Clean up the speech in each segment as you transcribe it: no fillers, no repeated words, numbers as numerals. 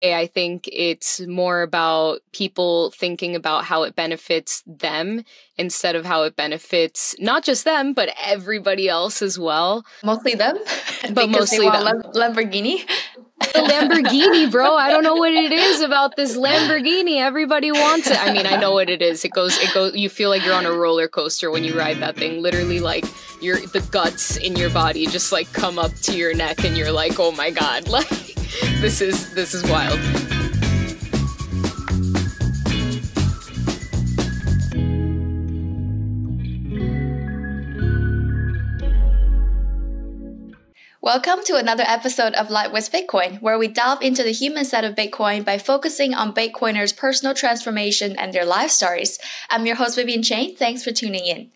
I think it's more about people thinking about how it benefits them instead of how it benefits not just them, but everybody else as well. Mostly them, But because they mostly want them. Lamborghini. The Lamborghini, bro. I don't know what it is about this Lamborghini. Everybody wants it. I mean, I know what it is. It goes, you feel like you're on a roller coaster when you ride that thing. Literally, like, the guts in your body just, like, come up to your neck and you're like, oh my God, like, this is wild. Welcome to another episode of Light with Bitcoin, where we delve into the human side of Bitcoin by focusing on Bitcoiners' personal transformation and their life stories. I'm your host, Vivian Chang. Thanks for tuning in.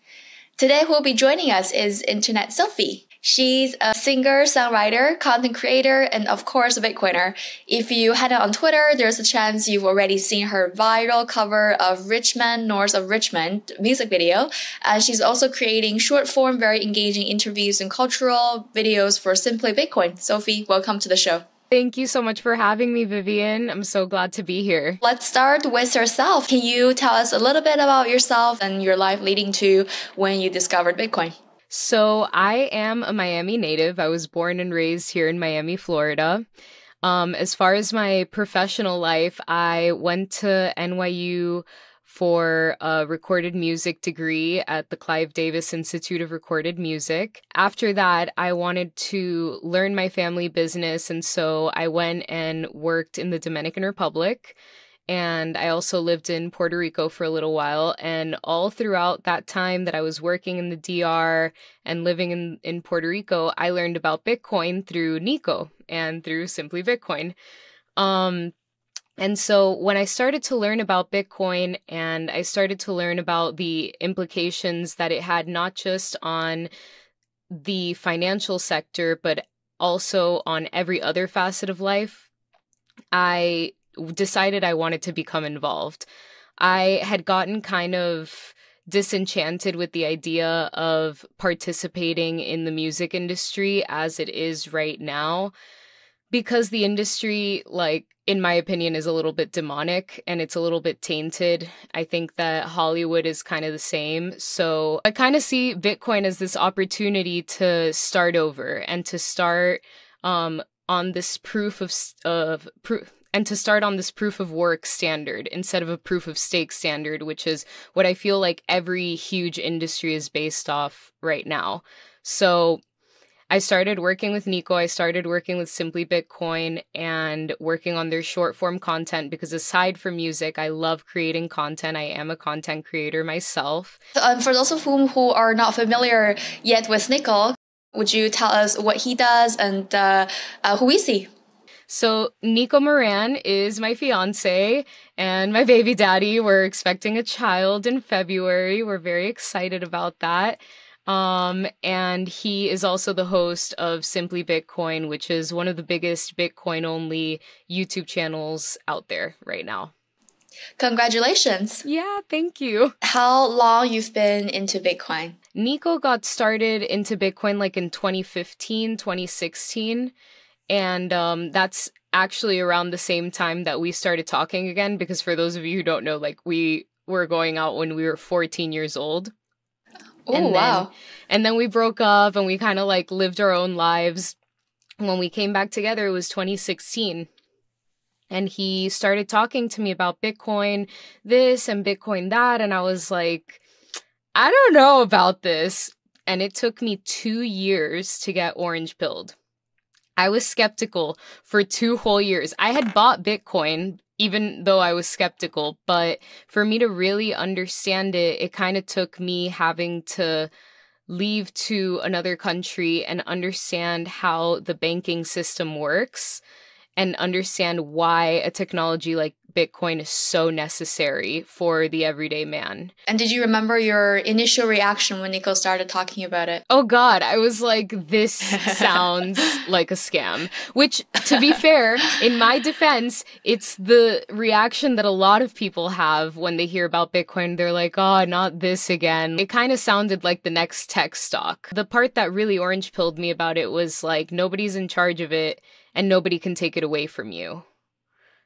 Today, who will be joining us is Internet Sophi. She's a singer, songwriter, content creator, and of course, a Bitcoiner. If you head out on Twitter, there's a chance you've already seen her viral cover of Rich Man North of Richmond music video. And she's also creating short-form, very engaging interviews and cultural videos for Simply Bitcoin. Sophi, welcome to the show. Thank you so much for having me, Vivian. I'm so glad to be here. Let's start with yourself. Can you tell us a little bit about yourself and your life leading to when you discovered Bitcoin? So I am a Miami native. I was born and raised here in Miami, Florida. As far as my professional life, I went to NYU for a recorded music degree at the Clive Davis Institute of Recorded Music. After that, I wanted to learn my family business, and so I went and worked in the Dominican Republic. And I also lived in Puerto Rico for a little while. And all throughout that time that I was working in the DR and living in Puerto Rico, I learned about Bitcoin through Nico and through Simply Bitcoin. And so when I started to learn about Bitcoin and I started to learn about the implications that it had not just on the financial sector, but also on every other facet of life, I decided I wanted to become involved. I had gotten kind of disenchanted with the idea of participating in the music industry as it is right now, because the industry, like, in my opinion, is a little bit demonic and it's a little bit tainted. I think that Hollywood is kind of the same. So I kind of see Bitcoin as this opportunity to start over and to start on this proof of work standard instead of a proof of stake standard, which is what I feel like every huge industry is based off right now. So I started working with Nico, I started working with Simply Bitcoin and working on their short form content because aside from music, I love creating content. I am a content creator myself. For those of whom who are not familiar yet with Nico, would you tell us what he does and who is he? So Nico Moran is my fiancé and my baby daddy. We're expecting a child in February. We're very excited about that. And he is also the host of Simply Bitcoin, which is one of the biggest Bitcoin-only YouTube channels out there right now. Congratulations. Yeah, thank you. How long you've been into Bitcoin? Nico got started into Bitcoin like in 2015, 2016. And that's actually around the same time that we started talking again, because for those of you who don't know, like, we were going out when we were 14 years old. Oh, wow. And then we broke up and we kind of like lived our own lives. When we came back together, it was 2016. And he started talking to me about Bitcoin this and Bitcoin that. And I was like, I don't know about this. And it took me 2 years to get orange pilled. I was skeptical for 2 whole years. I had bought Bitcoin, even though I was skeptical, but for me to really understand it, it kind of took me having to leave to another country and understand how the banking system works and understand why a technology like Bitcoin is so necessary for the everyday man. And did you remember your initial reaction when Nico started talking about it? Oh God, I was like, this sounds like a scam. Which, to be fair, in my defense, it's the reaction that a lot of people have when they hear about Bitcoin. They're like, oh, not this again. It kind of sounded like the next tech stock. The part that really orange-pilled me about it was like, nobody's in charge of it and nobody can take it away from you.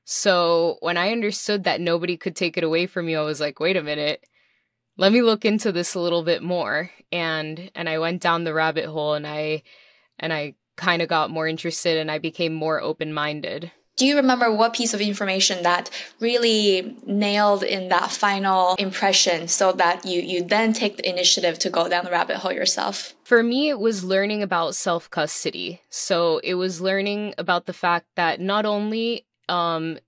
So when I understood that nobody could take it away from you, I was like, wait a minute, let me look into this a little bit more. And I went down the rabbit hole, and I kind of got more interested, and I became more open-minded. Do you remember what piece of information that really nailed in that final impression so that you then take the initiative to go down the rabbit hole yourself? For me, it was learning about self-custody. So it was learning about the fact that not only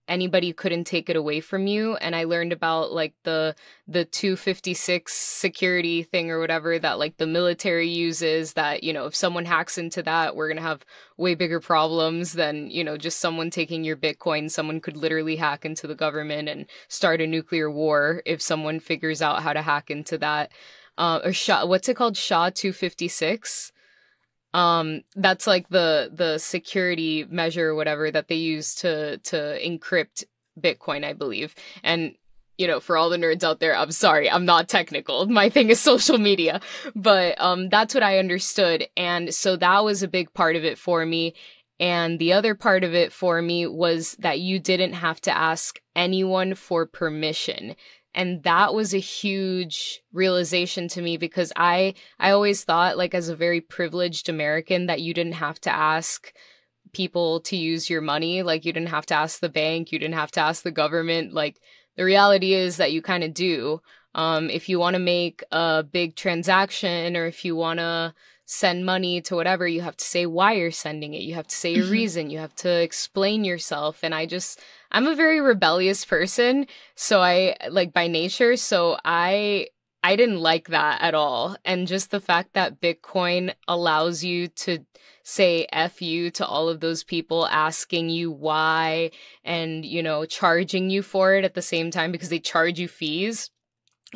anybody couldn't take it away from you, and I learned about like the 256 security thing or whatever that like the military uses, that, you know, if someone hacks into that, we're gonna have way bigger problems than, you know, just someone taking your Bitcoin. Someone could literally hack into the government and start a nuclear war if someone figures out how to hack into that. Or what's it called? SHA-256. That's like the security measure or whatever that they use to encrypt Bitcoin, I believe. And, you know, for all the nerds out there, I'm sorry, I'm not technical. My thing is social media. But that's what I understood. And so that was a big part of it for me. And the other part of it for me was that you didn't have to ask anyone for permission. And that was a huge realization to me, because I always thought, like, as a very privileged American, that you didn't have to ask people to use your money. Like, you didn't have to ask the bank. You didn't have to ask the government. Like, the reality is that you kind of do. If you want to make a big transaction, or if you want to send money to whatever, you have to say why you're sending it. You have to say your reason. You have to explain yourself. And I'm a very rebellious person. So by nature. So I didn't like that at all. And just the fact that Bitcoin allows you to say F you to all of those people asking you why, and, you know, charging you for it at the same time because they charge you fees.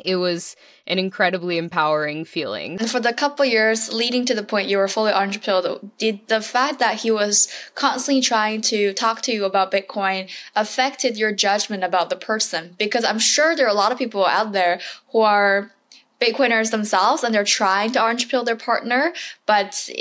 It was an incredibly empowering feeling. And for the couple years leading to the point you were fully entrepreneurial, did the fact that he was constantly trying to talk to you about Bitcoin affected your judgment about the person? Because I'm sure there are a lot of people out there who are Bitcoiners themselves and they're trying to entrepreneur their partner, but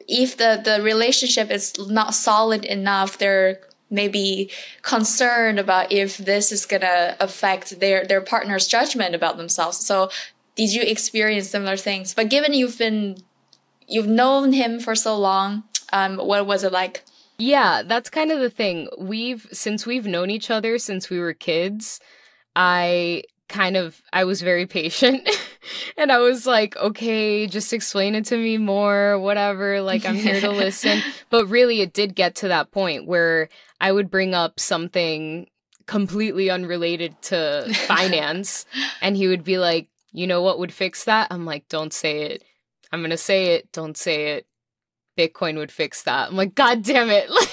if the relationship is not solid enough, they're maybe concerned about if this is going to affect their partner's judgment about themselves. So did you experience similar things? But given you've known him for so long, what was it like? Yeah, that's kind of the thing. Since we've known each other since we were kids, I was very patient and I was like, okay, just explain it to me more, whatever, like I'm here to listen. But really it did get to that point where I would bring up something completely unrelated to finance and he would be like, you know what would fix that? I'm like, don't say it. I'm going to say it. Don't say it. Bitcoin would fix that. I'm like, God damn it. Like,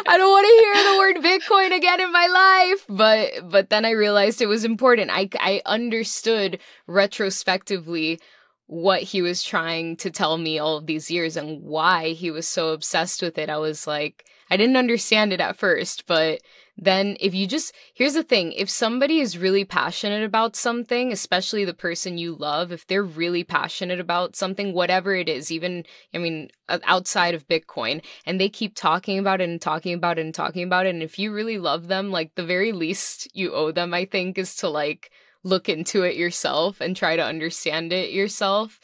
I don't want to hear the word Bitcoin again in my life. But then I realized it was important. I understood retrospectively what he was trying to tell me all of these years and why he was so obsessed with it. I was like, I didn't understand it at first, but then here's the thing, if somebody is really passionate about something, especially the person you love, if they're really passionate about something, whatever it is, even, I mean, outside of Bitcoin, and they keep talking about it and talking about it and talking about it, and if you really love them, like the very least you owe them, I think, is to like look into it yourself and try to understand it yourself,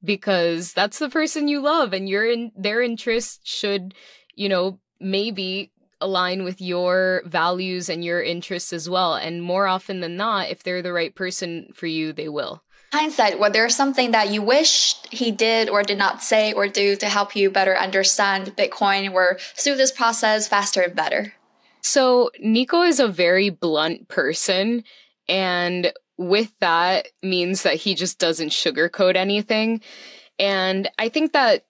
because that's the person you love and their interests should, you know, maybe align with your values and your interests as well. And more often than not, if they're the right person for you, they will. Hindsight, was there something that you wish he did or did not say or do to help you better understand Bitcoin or through this process faster and better? So Nico is a very blunt person, and with that means that he just doesn't sugarcoat anything. And I think that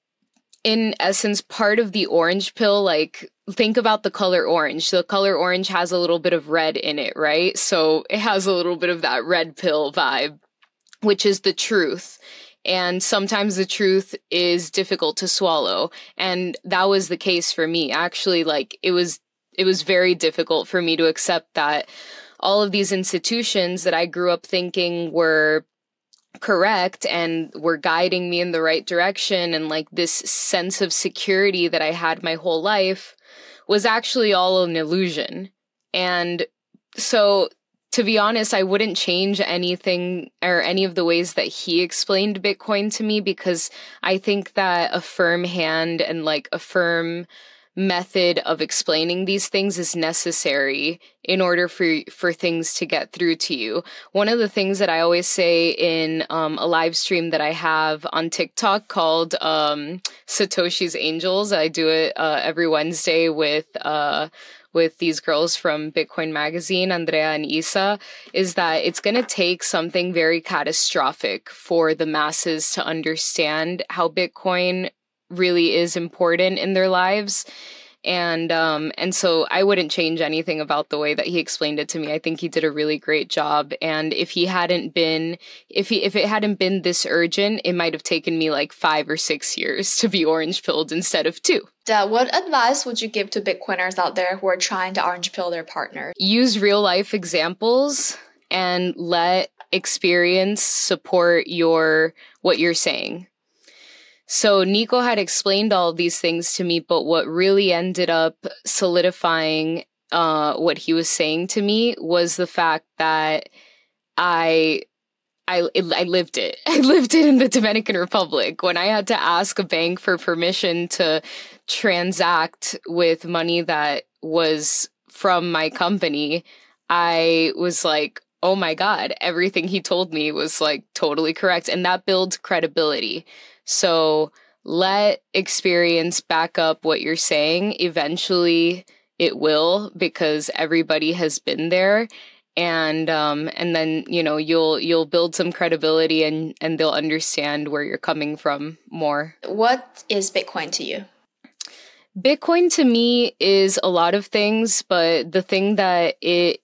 in essence, part of the orange pill, like think about the color orange. The color orange has a little bit of red in it, right? So it has a little bit of that red pill vibe, which is the truth. And sometimes the truth is difficult to swallow. And that was the case for me. Actually, like it was very difficult for me to accept that all of these institutions that I grew up thinking were correct and were guiding me in the right direction, and like this sense of security that I had my whole life was actually all an illusion. And so, to be honest, I wouldn't change anything or any of the ways that he explained Bitcoin to me, because I think that a firm hand and like a firm method of explaining these things is necessary in order for things to get through to you. One of the things that I always say in a live stream that I have on TikTok called Satoshi's Angels, I do it every Wednesday with these girls from Bitcoin Magazine, Andrea and Isa, is that it's going to take something very catastrophic for the masses to understand how Bitcoin really is important in their lives. And so I wouldn't change anything about the way that he explained it to me. I think he did a really great job. And if it hadn't been this urgent, it might have taken me like 5 or 6 years to be orange pilled instead of 2. What advice would you give to Bitcoiners out there who are trying to orange pill their partner? Use real life examples and let experience support what you're saying. So Nico had explained all of these things to me, but what really ended up solidifying what he was saying to me was the fact that I lived it. I lived it in the Dominican Republic. When I had to ask a bank for permission to transact with money that was from my company, I was like, oh my God, everything he told me was like totally correct. And that builds credibility. So let experience back up what you're saying. Eventually it will, because everybody has been there. And then, you'll build some credibility and they'll understand where you're coming from more. What is Bitcoin to you? Bitcoin to me is a lot of things, but the thing that it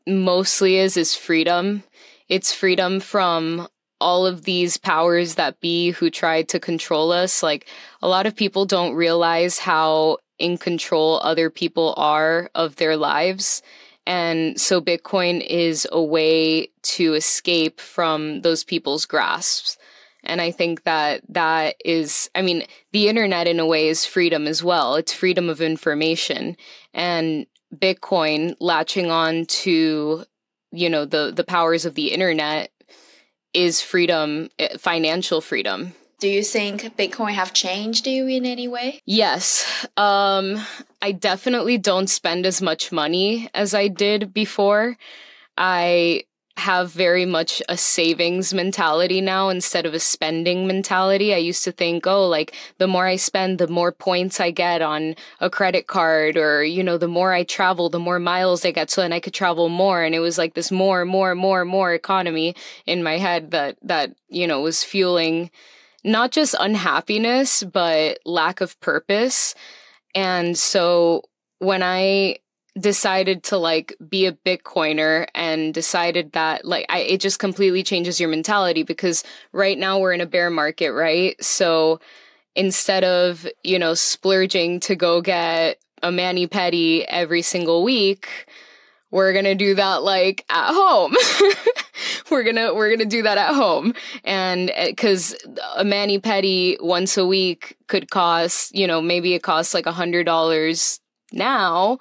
mostly is freedom. It's freedom from all of these powers that be who tried to control us. Like, a lot of people don't realize how in control other people are of their lives. And so Bitcoin is a way to escape from those people's grasps. And I think that is, the internet in a way is freedom as well. It's freedom of information. And Bitcoin latching on to, the powers of the internet is freedom, financial freedom. Do you think Bitcoin have changed you in any way? Yes. I definitely don't spend as much money as I did before. I have very much a savings mentality now instead of a spending mentality. I used to think, the more I spend, the more points I get on a credit card, or, the more I travel, the more miles I get, so then I could travel more. And it was like this more economy in my head that was fueling not just unhappiness, but lack of purpose. And so when I decided to be a Bitcoiner and decided that it just completely changes your mentality, because right now we're in a bear market, right? So instead of, splurging to go get a mani-pedi every single week, we're going to do that at home. we're going to do that at home. And cuz a mani-pedi once a week could cost, maybe it costs $100 now,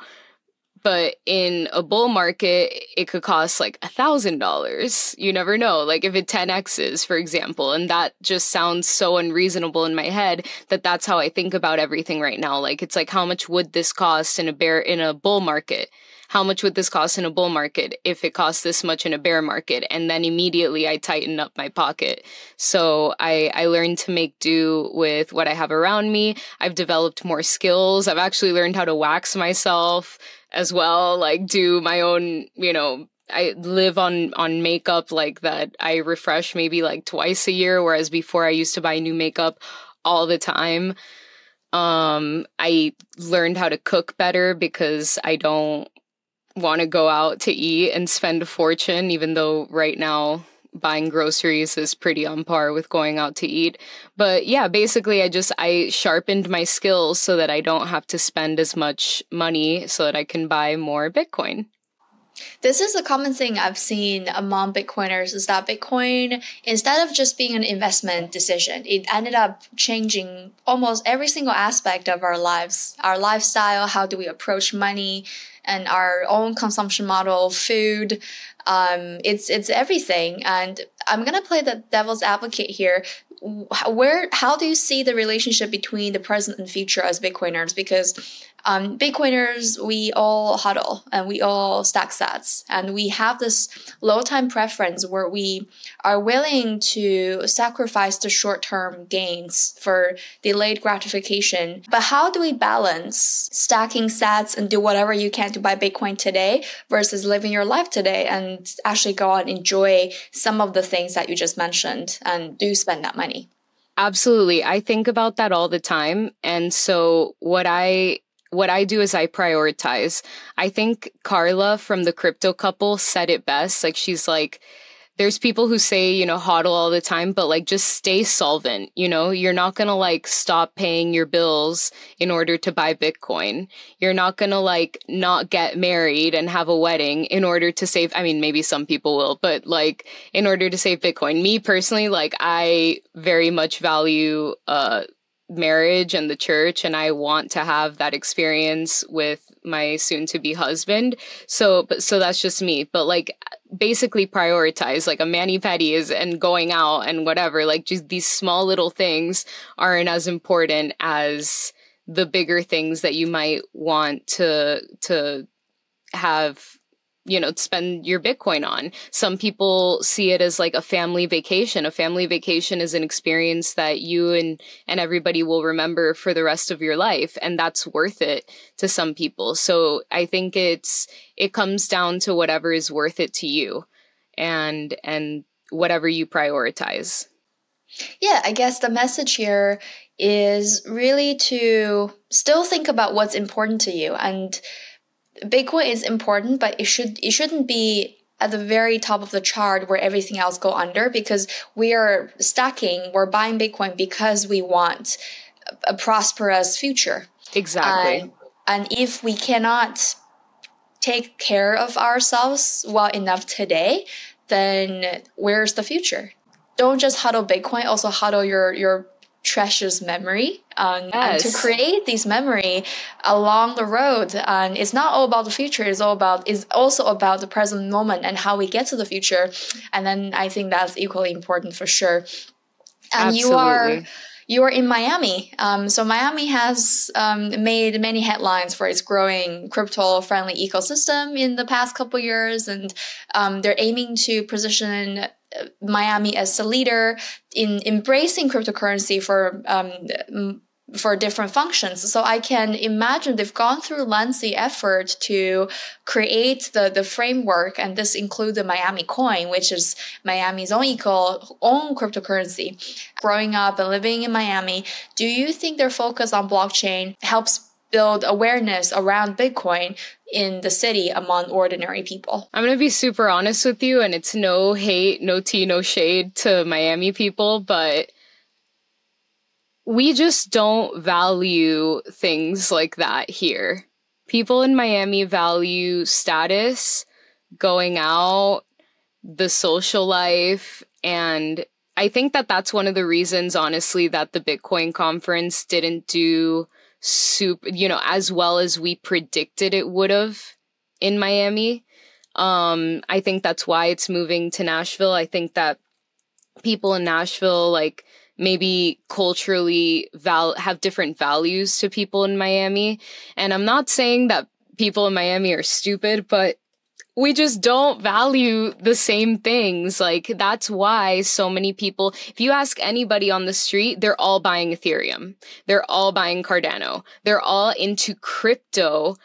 but in a bull market, it could cost $1,000. You never know. If it 10x's, for example. And that just sounds so unreasonable in my head that's how I think about everything right now. It's how much would this cost in a bull market? How much would this cost in a bull market if it costs this much in a bear market? And then immediately I tighten up my pocket. So I learned to make do with what I have around me. I've developed more skills. I've actually learned how to wax myself as well, do my own, I live on makeup that I refresh maybe twice a year, whereas before I used to buy new makeup all the time. I learned how to cook better because I don't want to go out to eat and spend a fortune, even though right now buying groceries is pretty on par with going out to eat. But yeah, basically I sharpened my skills so that I don't have to spend as much money so that I can buy more Bitcoin. This is a common thing I've seen among Bitcoiners is that Bitcoin, instead of just being an investment decision, it ended up changing almost every single aspect of our lives, our lifestyle, how do we approach money, and our own consumption model, food. It's everything. And I'm gonna play the devil's advocate here. How do you see the relationship between the present and future as Bitcoiners? Because Bitcoiners, we all hodl and we all stack sats, and we have this low time preference where we are willing to sacrifice the short term gains for delayed gratification. But how do we balance stacking sats and do whatever you can to buy Bitcoin today versus living your life today and actually go out and enjoy some of the things that you just mentioned and do spend that money? Absolutely. I think about that all the time. And so what I do is I prioritize. I think Carla from the Crypto Couple said it best. Like, she's like, there's people who say, hodl all the time, but like, just stay solvent. You're not going to like stop paying your bills in order to buy Bitcoin. You're not going to like not get married and have a wedding in order to save. I mean, maybe some people will, but like in order to save Bitcoin. Me personally, like, I very much value, marriage and the church, and I want to have that experience with my soon-to-be husband. So that's just me. But like, basically prioritize, like a mani-pedi is and going out and whatever. Like, just these small little things aren't as important as the bigger things that you might want to have, spend your Bitcoin on. Some people see it as like a family vacation. A family vacation is an experience that you and everybody will remember for the rest of your life. And that's worth it to some people. So I think it comes down to whatever is worth it to you and whatever you prioritize. Yeah, I guess the message here is really to still think about what's important to you. And Bitcoin is important, but it shouldn't be at the very top of the chart where everything else go under, because we're buying Bitcoin because we want a prosperous future. Exactly. And if we cannot take care of ourselves well enough today, then where's the future? Don't just hodl Bitcoin, also hodl your precious memory, and to create this memory along the road. And it's not all about the future, it's also about the present moment and how we get to the future. And then I think that's equally important for sure. And absolutely. you are in Miami. So Miami has made many headlines for its growing crypto-friendly ecosystem in the past couple years, and they're aiming to position Miami as a leader in embracing cryptocurrency for different functions. So I can imagine they've gone through lengthy effort to create the framework, and this includes the MiamiCoin, which is Miami's own cryptocurrency. Growing up and living in Miami, do you think their focus on blockchain helps build awareness around Bitcoin in the city among ordinary people? I'm going to be super honest with you, and it's no hate, no tea, no shade to Miami people, but we just don't value things like that here. People in Miami value status, going out, the social life, and I think that that's one of the reasons, honestly, that the Bitcoin conference didn't do as well as we predicted it would have in Miami. I think that's why it's moving to Nashville. I think that people in Nashville, like, maybe culturally have different values to people in Miami. And I'm not saying that people in Miami are stupid, but we just don't value the same things. Like, that's why so many people, if you ask anybody on the street, they're all buying Ethereum. They're all buying Cardano. They're all into crypto,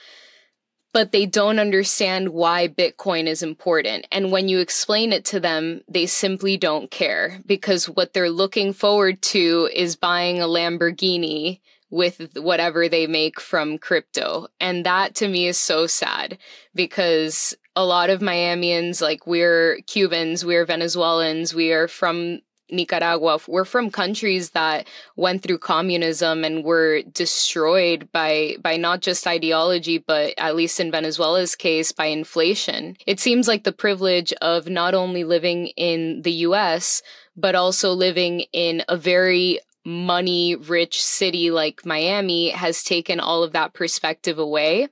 but they don't understand why Bitcoin is important. And when you explain it to them, they simply don't care, because what they're looking forward to is buying a Lamborghini with whatever they make from crypto. And that to me is so sad, because a lot of Miamians, like, we're Cubans, we're Venezuelans, we are from Nicaragua. We're from countries that went through communism and were destroyed by not just ideology, but at least in Venezuela's case, by inflation. It seems like the privilege of not only living in the US, but also living in a very money-rich city like Miami has taken all of that perspective away.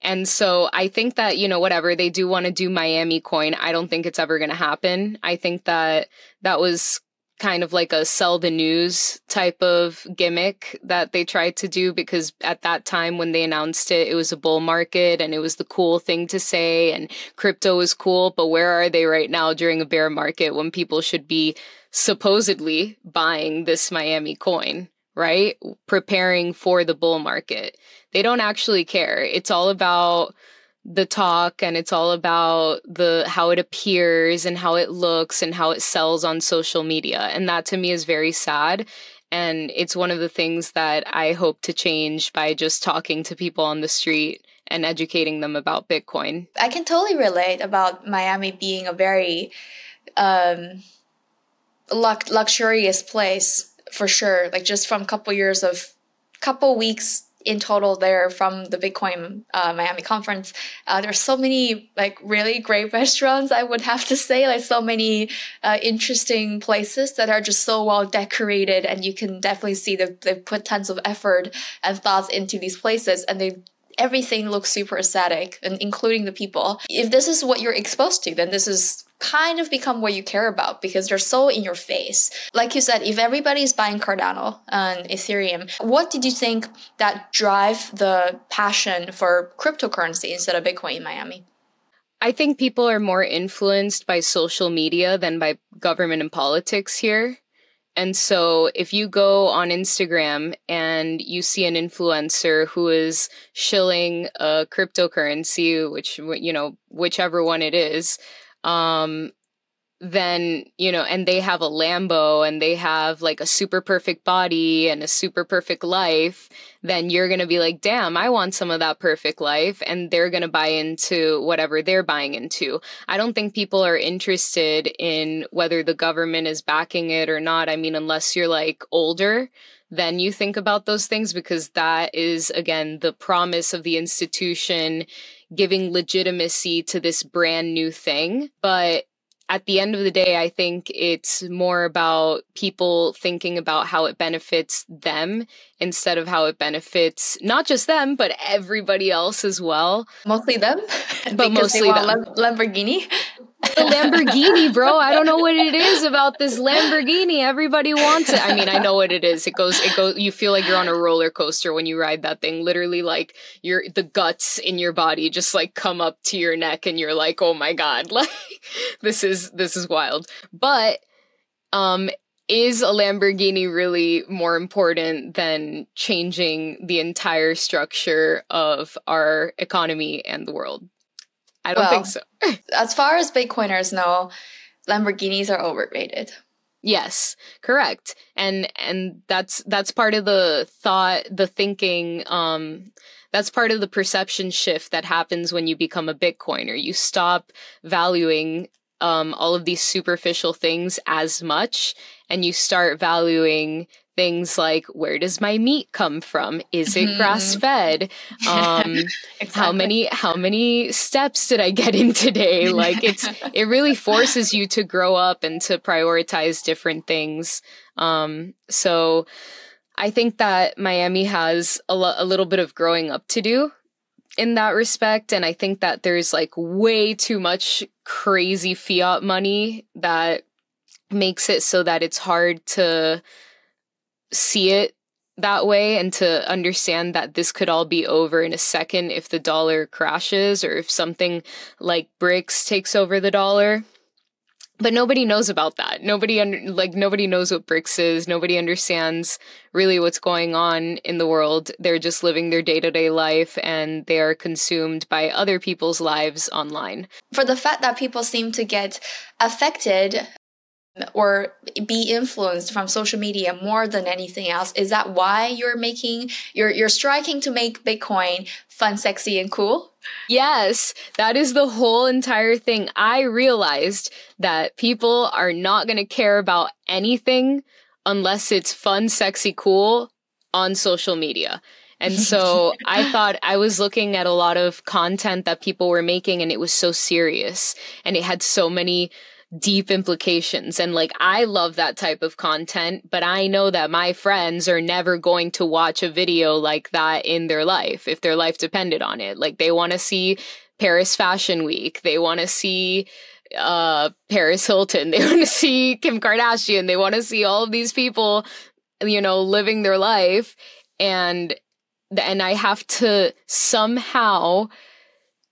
And so I think that, whatever, they do want to do MiamiCoin. I don't think it's ever going to happen. I think that was kind of like a sell the news type of gimmick that they tried to do, because at that time when they announced it, it was a bull market and it was the cool thing to say and crypto was cool. But where are they right now during a bear market when people should be supposedly buying this MiamiCoin, right? Preparing for the bull market. They don't actually care. It's all about the talk, and it's all about how it appears and how it looks and how it sells on social media. And that to me is very sad. And it's one of the things that I hope to change by just talking to people on the street and educating them about Bitcoin. I can totally relate about Miami being a very luxurious place for sure. Like just from couple weeks in total there from the Bitcoin Miami conference, there's so many like really great restaurants, I would have to say, like so many interesting places that are just so well decorated, and you can definitely see that they put tons of effort and thoughts into these places, and everything looks super aesthetic, and including the people. If this is what you're exposed to, then this is kind of become what you care about, because they're so in your face. Like you said, if everybody's buying Cardano and Ethereum, what did you think that drive the passion for cryptocurrency instead of Bitcoin in Miami? I think people are more influenced by social media than by government and politics here. And so if you go on Instagram and you see an influencer who is shilling a cryptocurrency, whichever one it is, then, and they have a Lambo and they have like a super perfect body and a super perfect life, then you're going to be like, damn, I want some of that perfect life. And they're going to buy into whatever they're buying into. I don't think people are interested in whether the government is backing it or not. I mean, unless you're like older, then you think about those things, because that is, again, the promise of the institution giving legitimacy to this brand new thing. But at the end of the day, I think it's more about people thinking about how it benefits them instead of how it benefits not just them, but everybody else as well. Mostly them? But mostly them. Lamborghini? The Lamborghini, bro. I don't know what it is about this Lamborghini. Everybody wants it. I mean, I know what it is. It goes, you feel like you're on a roller coaster when you ride that thing. Literally, like the guts in your body just like come up to your neck and you're like, oh my God, like this is wild. But, is a Lamborghini really more important than changing the entire structure of our economy and the world? I don't think so. As far as Bitcoiners know, Lamborghinis are overrated. Yes, correct. And that's part of the thought, the thinking, that's part of the perception shift that happens when you become a Bitcoiner. You stop valuing all of these superficial things as much, and you start valuing things like, where does my meat come from? Is it grass-fed? Exactly. How many steps did I get in today? Like it really forces you to grow up and to prioritize different things. So I think that Miami has a little bit of growing up to do in that respect. And I think that there's like way too much crazy fiat money that makes it so that it's hard to see it that way and to understand that this could all be over in a second if the dollar crashes or if something like BRICS takes over the dollar. But nobody knows about that. Nobody knows what BRICS is. Nobody understands really what's going on in the world. They're just living their day-to-day life, and they are consumed by other people's lives online. For the fact that people seem to get affected or be influenced from social media more than anything else? Is that why you're striking to make Bitcoin fun, sexy, and cool? Yes, that is the whole entire thing. I realized that people are not going to care about anything unless it's fun, sexy, cool on social media. And so I thought I was looking at a lot of content that people were making, and it was so serious and it had so many deep implications. And like, I love that type of content, but I know that my friends are never going to watch a video like that in their life if their life depended on it. Like, they want to see Paris Fashion Week. They want to see Paris Hilton. They want to see Kim Kardashian. They want to see all of these people, you know, living their life. And I have to somehow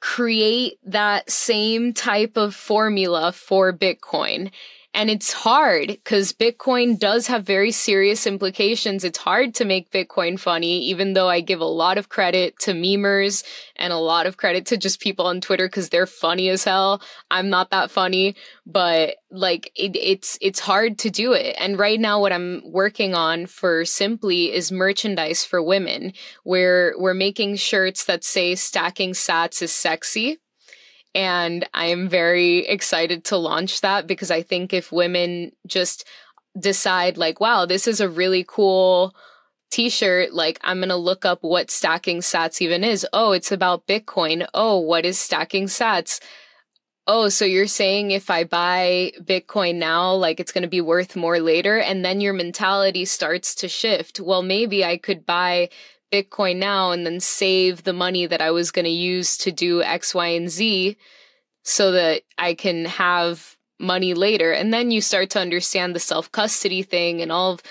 create that same type of formula for Bitcoin. And it's hard because Bitcoin does have very serious implications. It's hard to make Bitcoin funny, even though I give a lot of credit to memers and a lot of credit to just people on Twitter because they're funny as hell. I'm not that funny, but like it's hard to do it. And right now what I'm working on for Simply is merchandise for women, where we're making shirts that say stacking sats is sexy. And I am very excited to launch that because I think if women just decide like, wow, this is a really cool t-shirt, like I'm going to look up what stacking sats even is. Oh, it's about Bitcoin. Oh, what is stacking sats? Oh, so you're saying if I buy Bitcoin now, like it's going to be worth more later. And then your mentality starts to shift. Well, maybe I could buy Bitcoin now and then save the money that I was going to use to do X, Y, and Z so that I can have money later. And then you start to understand the self-custody thing and all of,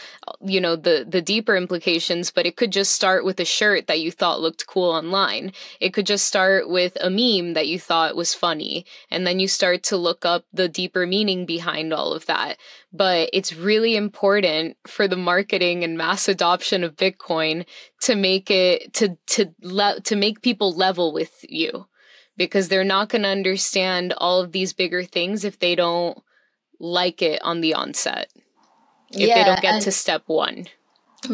you know, the deeper implications. But it could just start with a shirt that you thought looked cool online. It could just start with a meme that you thought was funny. And then you start to look up the deeper meaning behind all of that. But it's really important for the marketing and mass adoption of Bitcoin to make it to make people level with you, because they're not going to understand all of these bigger things if they don't like it on the onset, if they don't get to step one.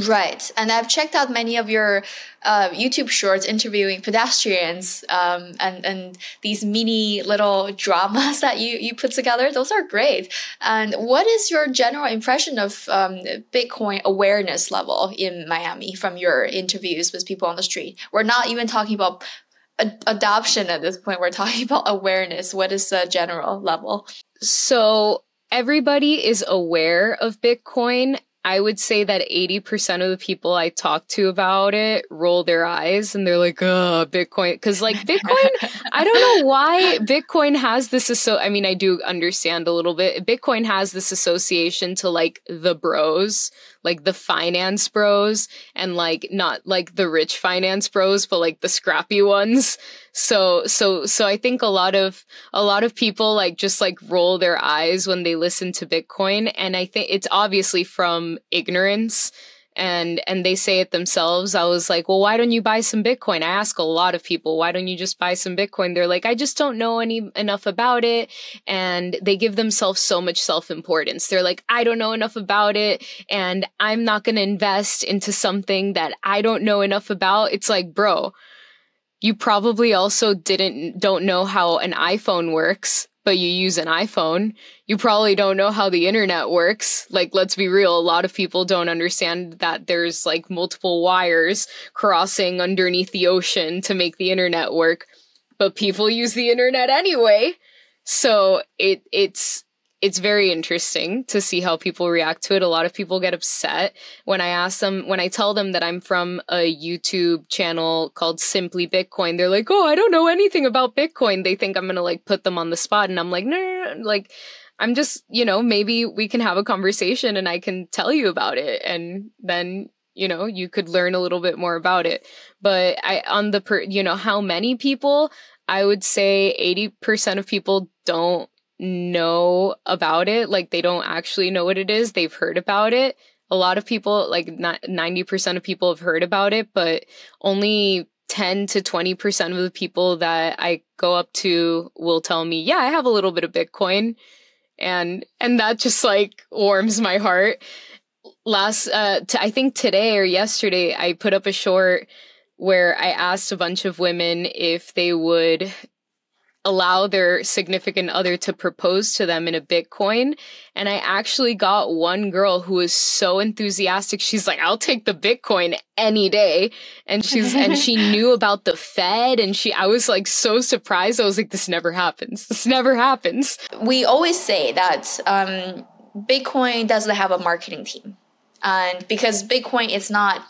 Right. And I've checked out many of your YouTube shorts interviewing pedestrians and these mini little dramas that you put together. Those are great. And what is your general impression of Bitcoin awareness level in Miami from your interviews with people on the street? We're not even talking about adoption at this point. We're talking about awareness. What is the general level? So everybody is aware of Bitcoin. I would say that 80% of the people I talk to about it roll their eyes and they're like, oh, Bitcoin. Because like Bitcoin, I don't know why Bitcoin has this. I mean, I do understand a little bit. Bitcoin has this association to like the bros, like the finance bros, and like not like the rich finance bros, but like the scrappy ones. So I think a lot of people like just like roll their eyes when they listen to Bitcoin. And I think it's obviously from ignorance, and they say it themselves. I was like, well, why don't you buy some Bitcoin? I ask a lot of people, why don't you just buy some Bitcoin? They're like, I just don't know enough about it. And they give themselves so much self-importance. They're like, I don't know enough about it, and I'm not going to invest into something that I don't know enough about. It's like, bro, you probably also don't know how an iPhone works, but you use an iPhone. You probably don't know how the internet works. Like, let's be real. A lot of people don't understand that there's like multiple wires crossing underneath the ocean to make the internet work, but people use the internet anyway. So it's very interesting to see how people react to it. A lot of people get upset when I tell them that I'm from a YouTube channel called Simply Bitcoin. They're like, oh, I don't know anything about Bitcoin. They think I'm going to like put them on the spot. And I'm like, no, like, I'm just, you know, maybe we can have a conversation and I can tell you about it. And then, you know, you could learn a little bit more about it. But how many people, I would say 80% of people don't know about it. Like, they don't actually know what it is. They've heard about it. A lot of people, like 90% of people have heard about it, but only 10 to 20% of the people that I go up to will tell me, yeah, I have a little bit of Bitcoin. And that just like warms my heart. I think today or yesterday, I put up a short where I asked a bunch of women if they would allow their significant other to propose to them in a Bitcoin. And I actually got one girl who was so enthusiastic. She's like, I'll take the Bitcoin any day. And she knew about the Fed, and I was like so surprised. I was like, this never happens. This never happens. We always say that Bitcoin doesn't have a marketing team. And because Bitcoin is not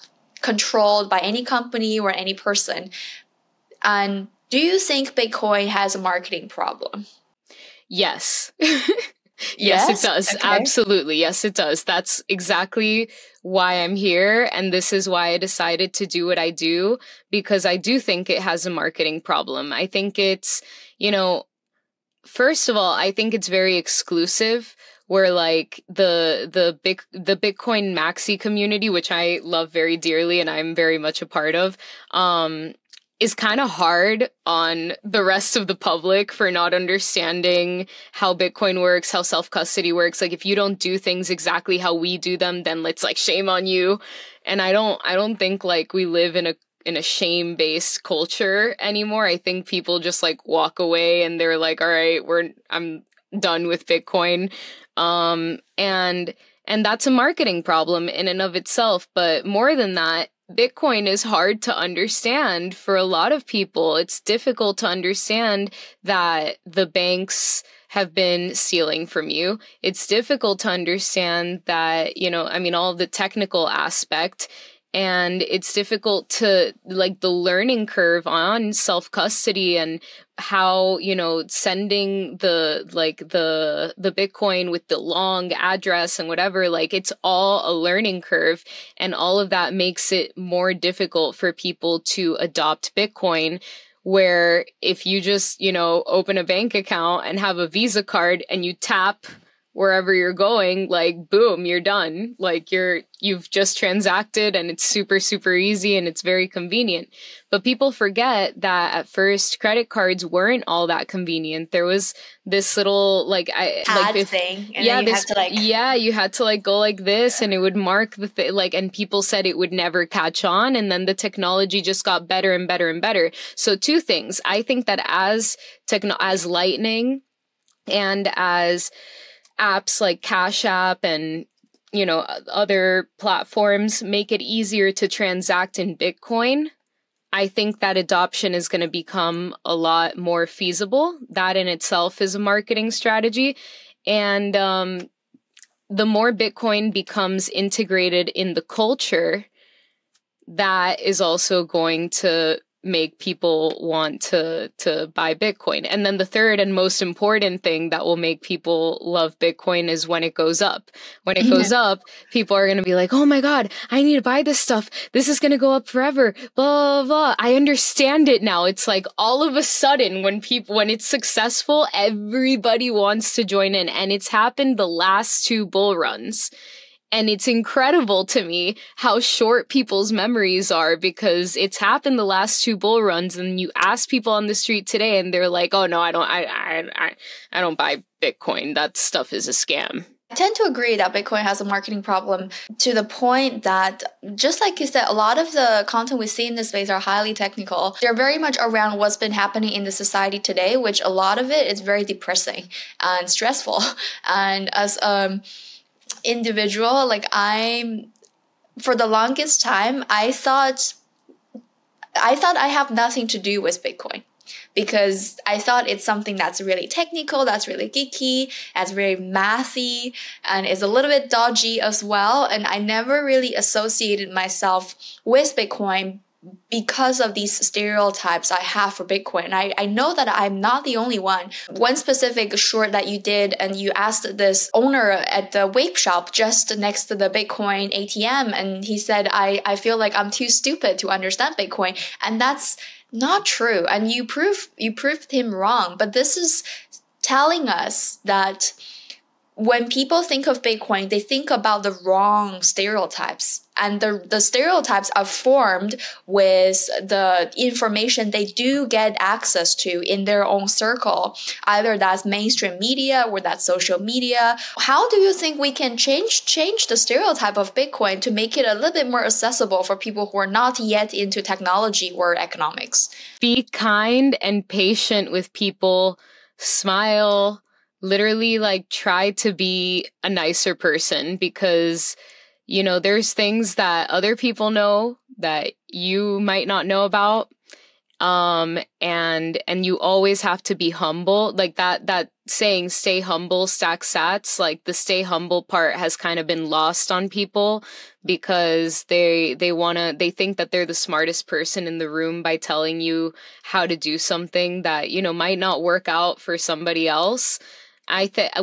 controlled by any company or any person. And do you think Bitcoin has a marketing problem? Yes. Yes, it does. Okay. Absolutely. Yes, it does. That's exactly why I'm here. And this is why I decided to do what I do, because I do think it has a marketing problem. I think it's, first of all, I think it's very exclusive, where like the Bitcoin maxi community, which I love very dearly and I'm very much a part of, is kind of hard on the rest of the public for not understanding how Bitcoin works, how self-custody works. Like, if you don't do things exactly how we do them, then it's like shame on you. And I don't think like we live in a shame-based culture anymore. I think people just like walk away and they're like, all right, I'm done with Bitcoin. And that's a marketing problem in and of itself. But more than that, Bitcoin is hard to understand for a lot of people. It's difficult to understand that the banks have been stealing from you. It's difficult to understand that, all the technical aspect. And it's difficult to like the learning curve on self-custody and how, sending the Bitcoin with the long address and whatever, like it's all a learning curve. And all of that makes it more difficult for people to adopt Bitcoin. Where if you just, open a bank account and have a Visa card and you tap wherever you're going, like, boom, you're done. Like you've just transacted, and it's super, super easy and it's very convenient. But people forget that at first credit cards weren't all that convenient. There was this little thing. And you had to like go like this, and it would mark the thing, and people said it would never catch on. And then the technology just got better and better and better. So two things. I think that as Lightning and as apps like Cash App and, other platforms make it easier to transact in Bitcoin, I think that adoption is going to become a lot more feasible. That in itself is a marketing strategy. And the more Bitcoin becomes integrated in the culture, that is also going to make people want to buy Bitcoin. And then the third and most important thing that will make people love Bitcoin is when it goes up. When it goes up, people are going to be like, oh my God, I need to buy this stuff. This is going to go up forever. Blah, blah, blah. I understand it now. It's like all of a sudden when it's successful, everybody wants to join in. And it's happened the last two bull runs. And it's incredible to me how short people's memories are, because it's happened the last two bull runs, and you ask people on the street today and they're like, oh no, I don't buy Bitcoin. That stuff is a scam. I tend to agree that Bitcoin has a marketing problem, to the point that, just like you said, a lot of the content we see in this space are highly technical. They're very much around what's been happening in the society today, which a lot of it is very depressing and stressful. And as individual, for the longest time, I thought I have nothing to do with Bitcoin, because I thought it's something that's really technical, that's really geeky, that's very mathy, and is a little bit dodgy as well. And I never really associated myself with Bitcoin because of these stereotypes I have for Bitcoin. I know that I'm not the only one. One specific short that you did, and you asked this owner at the vape shop just next to the Bitcoin ATM, and he said, I feel like I'm too stupid to understand Bitcoin. And that's not true. And you proved him wrong. But this is telling us that when people think of Bitcoin, they think about the wrong stereotypes. And the stereotypes are formed with the information they do get access to in their own circle. Either that's mainstream media or that's social media. How do you think we can change the stereotype of Bitcoin to make it a little bit more accessible for people who are not yet into technology or economics? Be kind and patient with people. Smile. Literally, like, try to be a nicer person, because, you know, there's things that other people know that you might not know about. And you always have to be humble. Like that saying, stay humble, stack sats, like the stay humble part has kind of been lost on people, because they think that they're the smartest person in the room by telling you how to do something that, you know, might not work out for somebody else.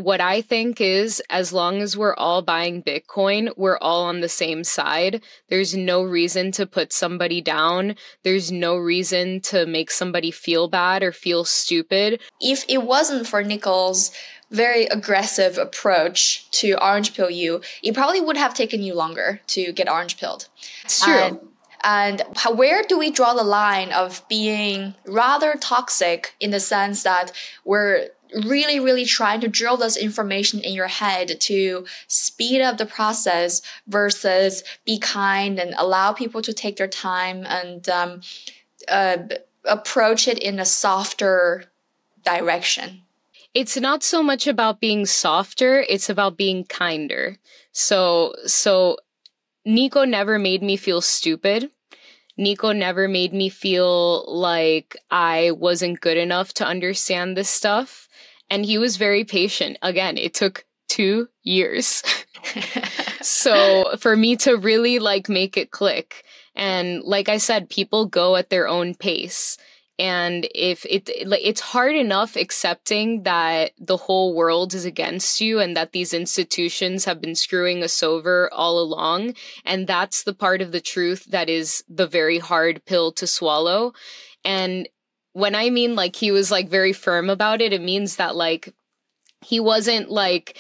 What I think is, as long as we're all buying Bitcoin, we're all on the same side. There's no reason to put somebody down. There's no reason to make somebody feel bad or feel stupid. If it wasn't for Nico's very aggressive approach to orange pill you, it probably would have taken you longer to get orange pilled. It's true. And where do we draw the line of being rather toxic, in the sense that we're really, really trying to drill this information in your head to speed up the process, versus be kind and allow people to take their time and approach it in a softer direction? It's not so much about being softer, it's about being kinder. So Nico never made me feel stupid. Nico never made me feel like I wasn't good enough to understand this stuff. And he was very patient. Again, it took 2 years. So for me to really like make it click. And like I said, people go at their own pace. And it's hard enough accepting that the whole world is against you and that these institutions have been screwing us over all along. And that's the part of the truth that is the very hard pill to swallow. And when I mean like he was like very firm about it, it means that like he wasn't like,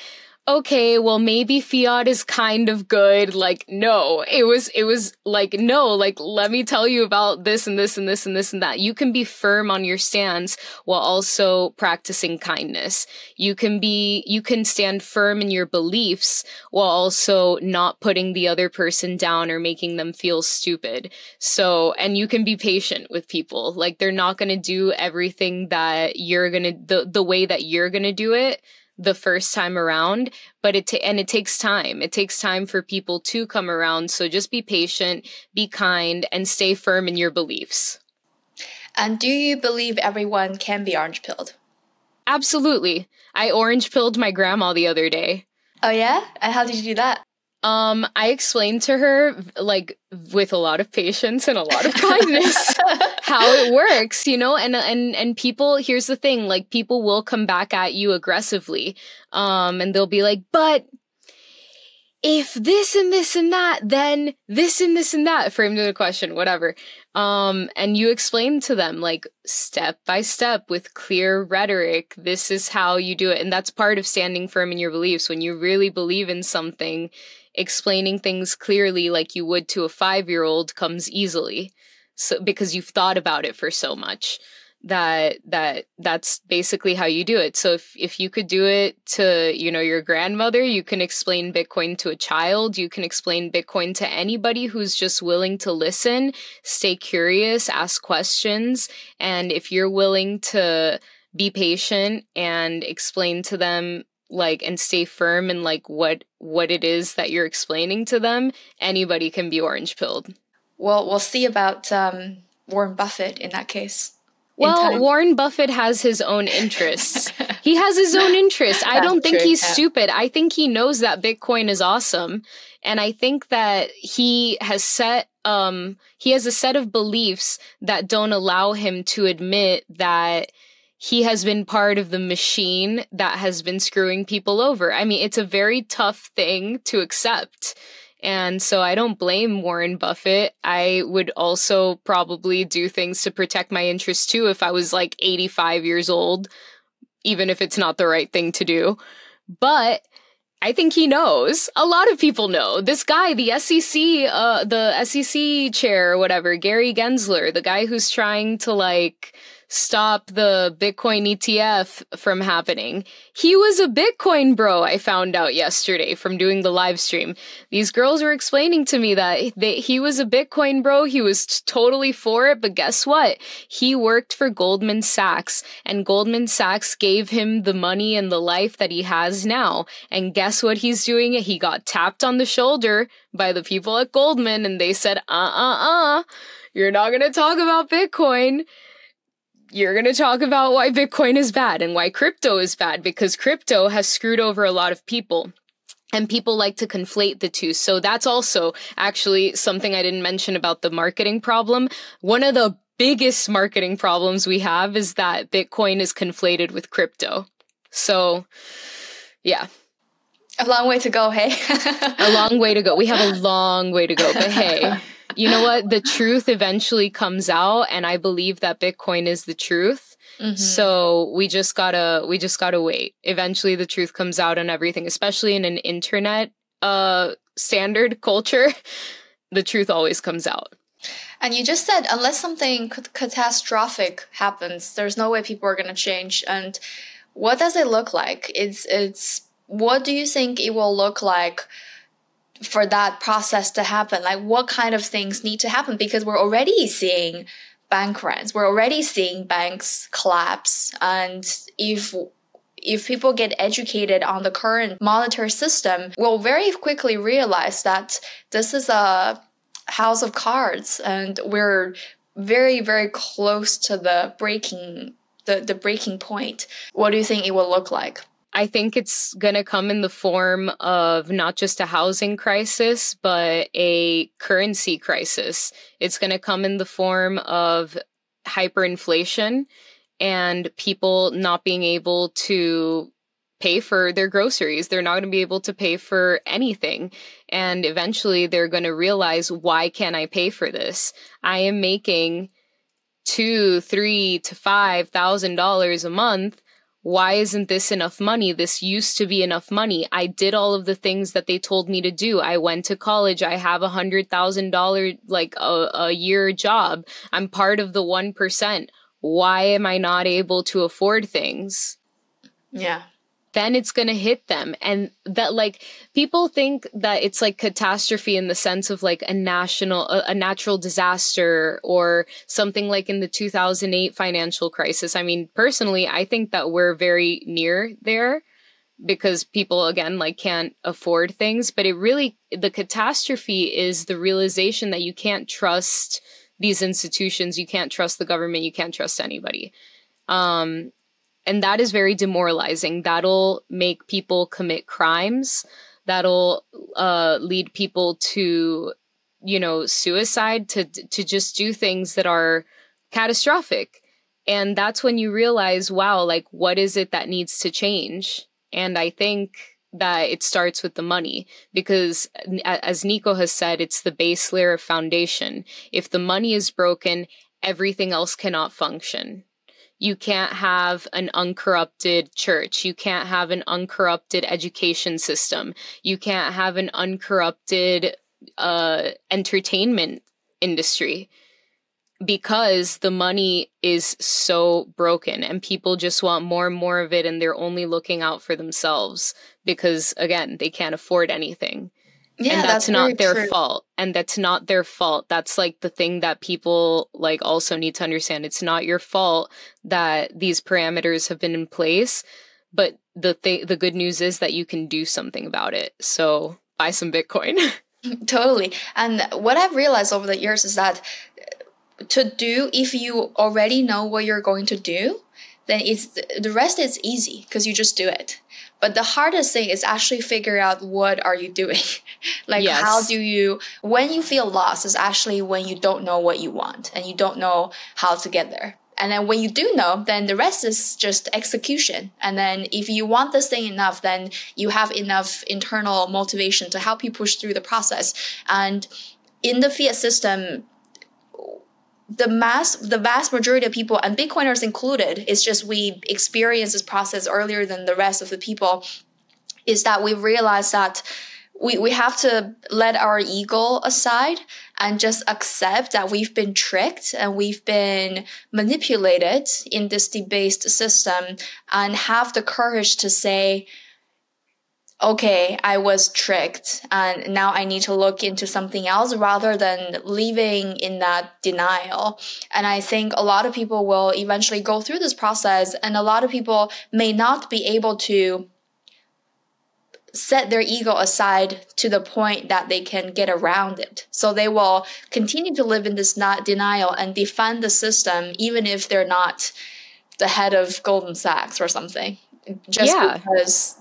okay, well, maybe fiat is kind of good. Like, no, it was like, no, like, let me tell you about this and this and this and this and that. You can be firm on your stance while also practicing kindness. You can stand firm in your beliefs while also not putting the other person down or making them feel stupid. So, and you can be patient with people. Like, they're not going to do everything that you're going to, the way that you're going to do it the first time around, but it takes time. It takes time for people to come around. So just be patient, be kind, and stay firm in your beliefs. And do you believe everyone can be orange pilled? Absolutely. I orange pilled my grandma the other day. Oh yeah? And how did you do that? I explained to her, like, with a lot of patience and a lot of kindness, how it works, you know, and people, here's the thing, like, people will come back at you aggressively, and they'll be like, but if this and this and that, then this and this and that, framed in a question, whatever. And you explain to them, like, step by step with clear rhetoric, this is how you do it. And that's part of standing firm in your beliefs. When you really believe in something, explaining things clearly like you would to a 5-year-old comes easily. So, because you've thought about it for so much. That's basically how you do it. So if you could do it to, you know, your grandmother, you can explain Bitcoin to a child, you can explain Bitcoin to anybody who's just willing to listen, stay curious, ask questions. And if you're willing to be patient and explain to them, like, and stay firm in like what it is that you're explaining to them, anybody can be orange pilled. Well, we'll see about Warren Buffett in that case. Well, Warren Buffett has his own interests. He has his own interests. I don't think he's stupid. I think he knows that Bitcoin is awesome. And I think that he has a set of beliefs that don't allow him to admit that he has been part of the machine that has been screwing people over. I mean, it's a very tough thing to accept. And so I don't blame Warren Buffett. I would also probably do things to protect my interests too if I was like 85 years old, even if it's not the right thing to do. But I think he knows. A lot of people know. This guy, the SEC chair or whatever, Gary Gensler, the guy who's trying to like stop the Bitcoin ETF from happening. He was a Bitcoin bro, I found out yesterday from doing the live stream. These girls were explaining to me that he was a Bitcoin bro. He was totally for it, but guess what? He worked for Goldman Sachs, and Goldman Sachs gave him the money and the life that he has now. And guess what he's doing? He got tapped on the shoulder by the people at Goldman, and they said, you're not going to talk about Bitcoin. You're going to talk about why Bitcoin is bad and why crypto is bad, because crypto has screwed over a lot of people. And people like to conflate the two. So that's also actually something I didn't mention about the marketing problem. One of the biggest marketing problems we have is that Bitcoin is conflated with crypto. So, yeah. A long way to go, hey? A long way to go. We have a long way to go, but hey, you know what? The truth eventually comes out, and I believe that Bitcoin is the truth. Mm-hmm. So we just gotta wait. Eventually the truth comes out on everything, especially in an internet standard culture. The truth always comes out. And you just said, unless something catastrophic happens, there's no way people are going to change. And what does it look like? It's what do you think it will look like for that process to happen? Like, what kind of things need to happen? Because we're already seeing bank runs. We're already seeing banks collapse. And if people get educated on the current monetary system, we'll very quickly realize that this is a house of cards, and we're very, very close to the breaking point. What do you think it will look like? I think it's going to come in the form of not just a housing crisis, but a currency crisis. It's going to come in the form of hyperinflation and people not being able to pay for their groceries. They're not going to be able to pay for anything. And eventually they're going to realize, why can't I pay for this? I am making $2,000, $3,000 to $5,000 a month. Why isn't this enough money? This used to be enough money. I did all of the things that they told me to do. I went to college. I have $100,000, like a year job. I'm part of the 1%. Why am I not able to afford things? Yeah. Then it's going to hit them. And that, like, people think that it's like catastrophe in the sense of like a natural disaster or something like in the 2008 financial crisis. I mean, personally, I think that we're very near there because people, again, like can't afford things. But the catastrophe is the realization that you can't trust these institutions. You can't trust the government. You can't trust anybody. And that is very demoralizing. That'll make people commit crimes. That'll lead people to, suicide, to just do things that are catastrophic. And that's when you realize, wow, like, what is it that needs to change? And I think that it starts with the money, because as Nico has said, it's the base layer of foundation. If the money is broken, everything else cannot function. You can't have an uncorrupted church. You can't have an uncorrupted education system. You can't have an uncorrupted entertainment industry, because the money is so broken and people just want more and more of it, and they're only looking out for themselves because, again, they can't afford anything. Yeah, and that's not their true. fault. And that's not their fault. That's like the thing that people like also need to understand. It's not your fault that these parameters have been in place, but the good news is that you can do something about it. So buy some Bitcoin. Totally. And what I've realized over the years is that if you already know what you're going to do, then the rest is easy because you just do it. But the hardest thing is actually figure out what are you doing. Like, yes. How do you, when you feel lost is actually when you don't know what you want and you don't know how to get there. And then when you do know, then the rest is just execution. And then if you want this thing enough, then you have enough internal motivation to help you push through the process. And in the fiat system, the vast majority of people, and Bitcoiners included, it's just we experience this process earlier than the rest of the people. is that we realize that we have to let our ego aside and just accept that we've been tricked and we've been manipulated in this debased system, and have the courage to say, okay, I was tricked and now I need to look into something else, rather than living in that denial. And I think a lot of people will eventually go through this process, and a lot of people may not be able to set their ego aside to the point that they can get around it. So they will continue to live in this denial and defend the system, even if they're not the head of Goldman Sachs or something, just because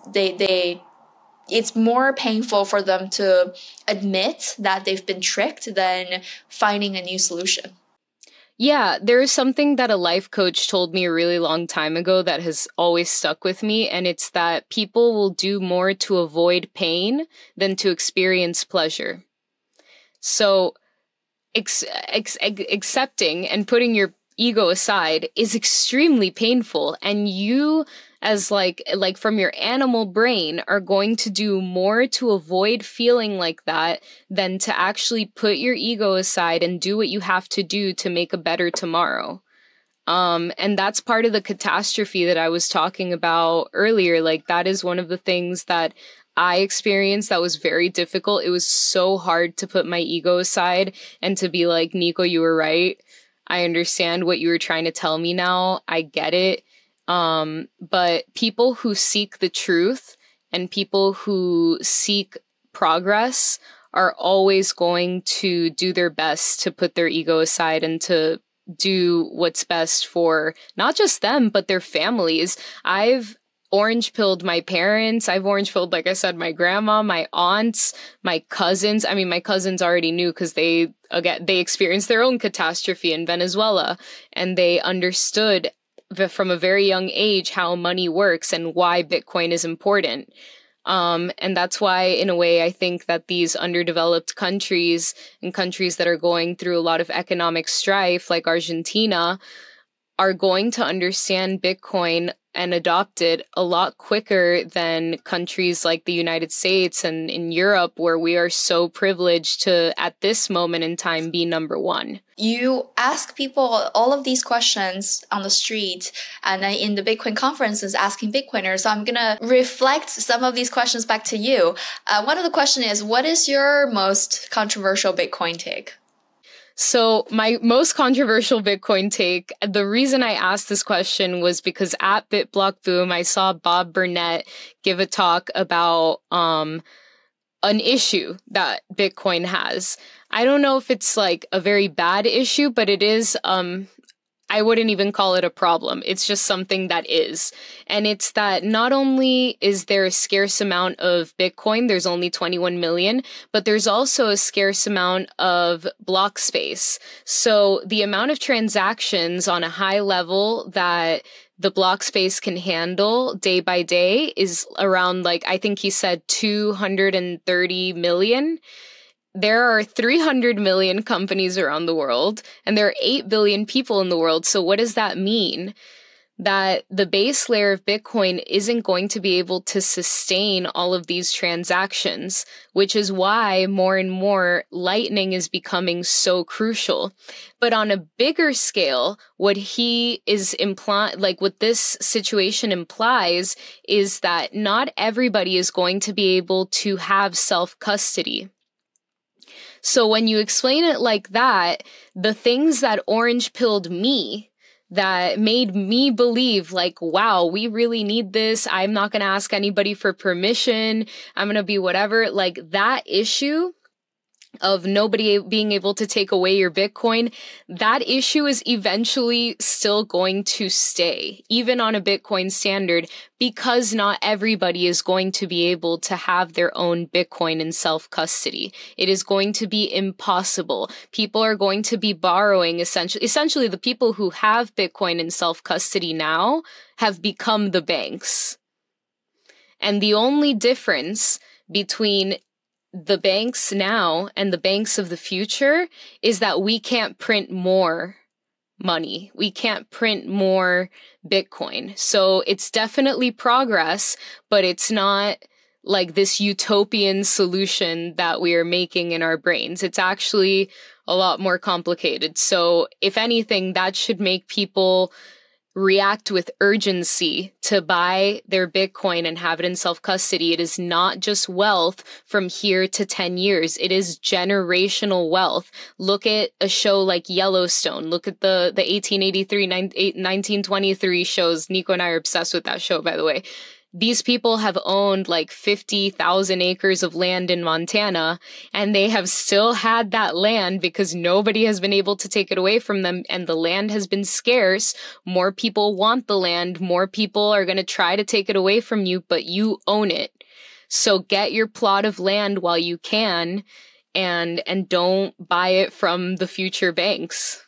it's more painful for them to admit that they've been tricked than finding a new solution. Yeah, there is something that a life coach told me a really long time ago that has always stuck with me, and it's that people will do more to avoid pain than to experience pleasure. So accepting and putting your ego aside is extremely painful, and you, as like from your animal brain, are going to do more to avoid feeling like that than to actually put your ego aside and do what you have to do to make a better tomorrow. And that's part of the catastrophe that I was talking about earlier. Like, that is one of the things that I experienced that was very difficult. It was so hard to put my ego aside and to be like, Nico, you were right. I understand what you were trying to tell me now. I get it. But people who seek the truth and people who seek progress are always going to do their best to put their ego aside and to do what's best for not just them, but their families. I've orange pilled my parents. I've orange pilled, like I said, my grandma, my aunts, my cousins. I mean, my cousins already knew because they experienced their own catastrophe in Venezuela, and they understood from a very young age how money works and why Bitcoin is important. And that's why, in a way, I think that these underdeveloped countries and countries that are going through a lot of economic strife, like Argentina, are going to understand Bitcoin and adopt it a lot quicker than countries like the United States and in Europe, where we are so privileged to, at this moment in time, be number one. You ask people all of these questions on the street and in the Bitcoin conferences asking Bitcoiners. So I'm going to reflect some of these questions back to you. One of the questions is, what is your most controversial Bitcoin take? So my most controversial Bitcoin take, the reason I asked this question was because at BitBlockBoom, I saw Bob Burnett give a talk about an issue that Bitcoin has. I don't know if it's like a very bad issue, but it is, I wouldn't even call it a problem. It's just something that is. And it's that not only is there a scarce amount of Bitcoin, there's only 21 million, but there's also a scarce amount of block space. So the amount of transactions on a high level that the block space can handle day by day is around, like, I think he said 230 million. There are 300 million companies around the world, and there are 8 billion people in the world. So what does that mean? That the base layer of Bitcoin isn't going to be able to sustain all of these transactions, which is why more and more Lightning is becoming so crucial. But on a bigger scale, what he is implying, like what this situation implies, is that not everybody is going to be able to have self-custody. So when you explain it like that, the things that orange-pilled me, that made me believe like, wow, we really need this, I'm not going to ask anybody for permission, I'm going to be whatever, like that issue of nobody being able to take away your Bitcoin, that issue is eventually still going to stay, even on a Bitcoin standard, because not everybody is going to be able to have their own Bitcoin in self-custody. It is going to be impossible. People are going to be borrowing, essentially the people who have Bitcoin in self-custody now have become the banks. And the only difference between the banks now and the banks of the future is that we can't print more money. We can't print more Bitcoin. So it's definitely progress, but it's not like this utopian solution that we are making in our brains. It's actually a lot more complicated. So if anything, that should make people react with urgency to buy their Bitcoin and have it in self-custody. It is not just wealth from here to 10 years. It is generational wealth. Look at a show like Yellowstone. Look at the 1883, 1923 shows. Nico and I are obsessed with that show, by the way. These people have owned like 50,000 acres of land in Montana, and they have still had that land because nobody has been able to take it away from them, and the land has been scarce. More people want the land. More people are going to try to take it away from you, but you own it. So get your plot of land while you can, and don't buy it from the future banks.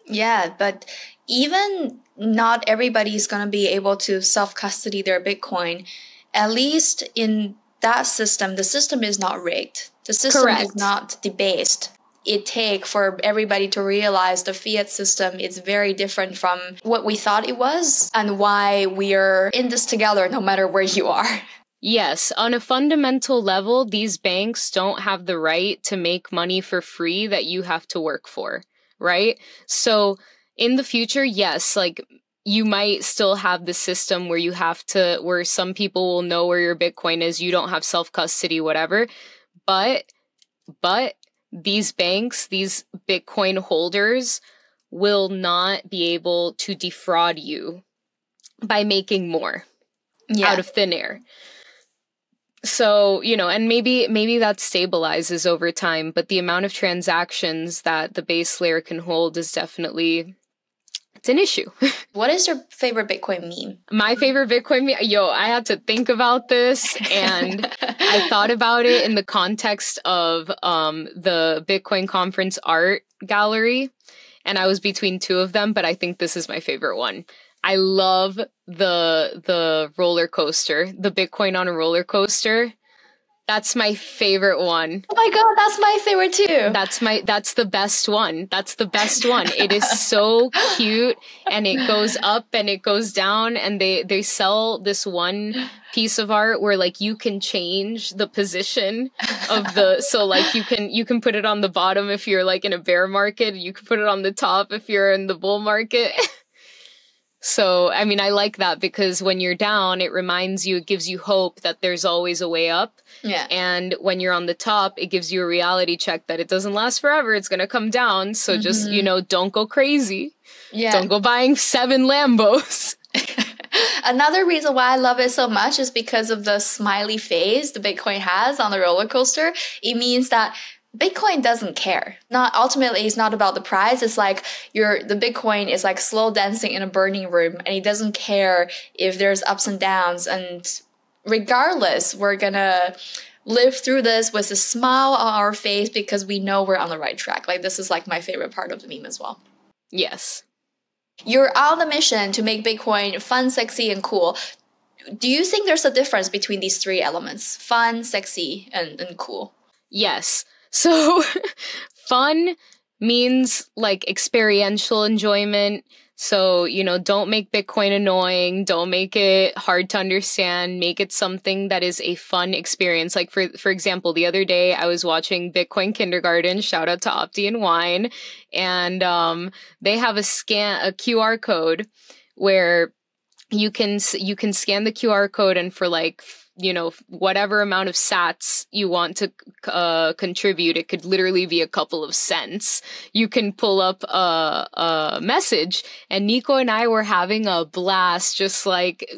Yeah, but even not everybody's going to be able to self-custody their Bitcoin. At least in that system, the system is not rigged. The system is not debased. It takes for everybody to realize the fiat system is very different from what we thought it was and why we're in this together no matter where you are. Yes, on a fundamental level, these banks don't have the right to make money for free that you have to work for, right? So in the future, yes, like you might still have the system where you have to, where some people will know where your Bitcoin is, you don't have self-custody, whatever. But these banks, these Bitcoin holders will not be able to defraud you by making more out of thin air. So, you know, and maybe that stabilizes over time, but the amount of transactions that the base layer can hold is definitely, it's an issue. What is your favorite Bitcoin meme? My favorite Bitcoin meme? Yo, I had to think about this, and I thought about it in the context of the Bitcoin conference art gallery, and I was between two of them, but I think this is my favorite one. I love the roller coaster, the Bitcoin on a roller coaster. That's my favorite one. Oh my God, that's my favorite too. That's the best one. That's the best one. It is so cute, and it goes up and it goes down, and they sell this one piece of art where like you can change the position of the, so like you can put it on the bottom if you're like in a bear market, you can put it on the top if you're in the bull market. So, I mean, I like that because when you're down, it reminds you, it gives you hope that there's always a way up. Yeah. And when you're on the top, it gives you a reality check that it doesn't last forever. It's going to come down. So just, you know, don't go crazy. Yeah. Don't go buying 7 Lambos. Another reason why I love it so much is because of the smiley face the Bitcoin has on the roller coaster. It means that Bitcoin doesn't care. Ultimately, it's not about the price. It's like the Bitcoin is like slow dancing in a burning room, and it doesn't care if there's ups and downs. And regardless, we're gonna live through this with a smile on our face because we know we're on the right track. Like, this is like my favorite part of the meme as well. Yes. You're on a mission to make Bitcoin fun, sexy, and cool. Do you think there's a difference between these 3 elements? Fun, sexy, and cool? Yes. So fun means like experiential enjoyment. So, you know, don't make Bitcoin annoying. Don't make it hard to understand. Make it something that is a fun experience. Like for example, the other day I was watching Bitcoin Kindergarten, shout out to Opti and Wine. And they have a QR code where you can scan the QR code, and for like, you know, whatever amount of sats you want to contribute, it could literally be a couple of cents. You can pull up a message, and Nico and I were having a blast, just like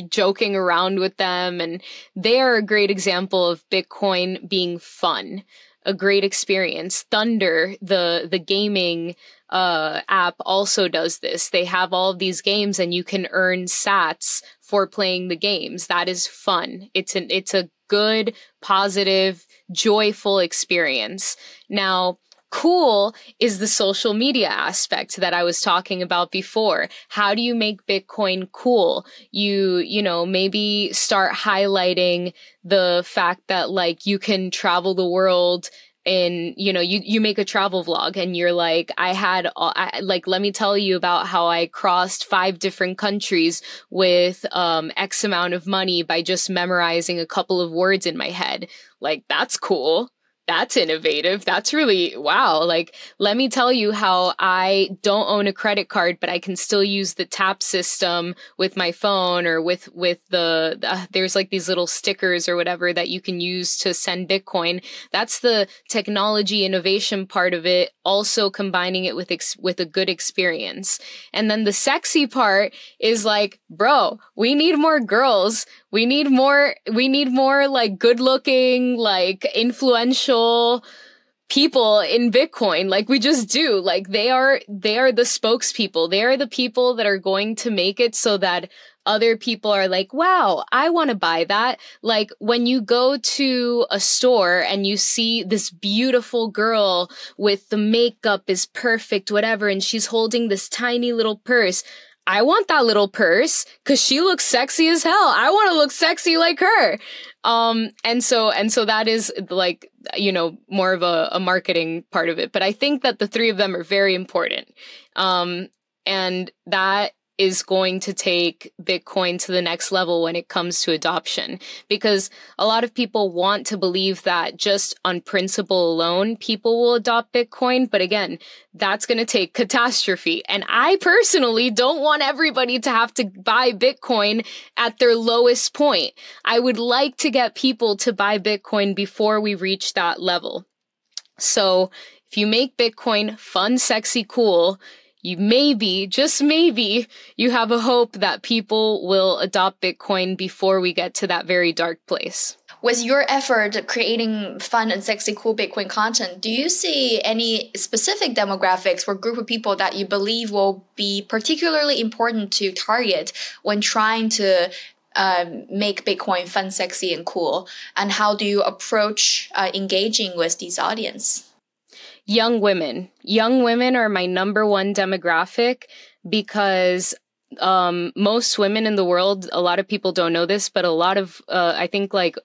joking around with them. And they are a great example of Bitcoin being fun, a great experience. Thunder, the gaming app, also does this. They have all of these games, and you can earn sats for playing the games. That is fun. It's a good, positive, joyful experience. Now, cool is the social media aspect that I was talking about before. How do you make Bitcoin cool? You know, maybe start highlighting the fact that like you can travel the world you make a travel vlog and you're like, let me tell you about how I crossed 5 different countries with X amount of money by just memorizing a couple of words in my head. Like, that's cool. That's innovative. That's really, wow. Like, let me tell you how I don't own a credit card, but I can still use the tap system with my phone, or with there's like these little stickers or whatever that you can use to send Bitcoin. That's the technology innovation part of it, also combining it with a good experience. And then the sexy part is like, bro, we need more girls. We need more like good looking, like influential people in Bitcoin. Like, we just do. Like, they are the spokespeople. They are the people that are going to make it so that other people are like, wow, I want to buy that. Like, when you go to a store and you see this beautiful girl with the makeup is perfect, whatever, and she's holding this tiny little purse. I want that little purse because she looks sexy as hell. I want to look sexy like her. And so that is like, more of a marketing part of it. But I think that the 3 of them are very important. And that is going to take Bitcoin to the next level when it comes to adoption, because a lot of people want to believe that just on principle alone, people will adopt Bitcoin. But again, that's going to take catastrophe. And I personally don't want everybody to have to buy Bitcoin at their lowest point. I would like to get people to buy Bitcoin before we reach that level. So if you make Bitcoin fun, sexy, cool, just maybe, you have a hope that people will adopt Bitcoin before we get to that very dark place. With your effort creating fun and sexy, cool Bitcoin content, do you see any specific demographics or group of people that you believe will be particularly important to target when trying to make Bitcoin fun, sexy, and cool? And how do you approach engaging with these audience? Young women. Young women are my number one demographic, because most women in the world, a lot of people don't know this, but a lot of, I think like,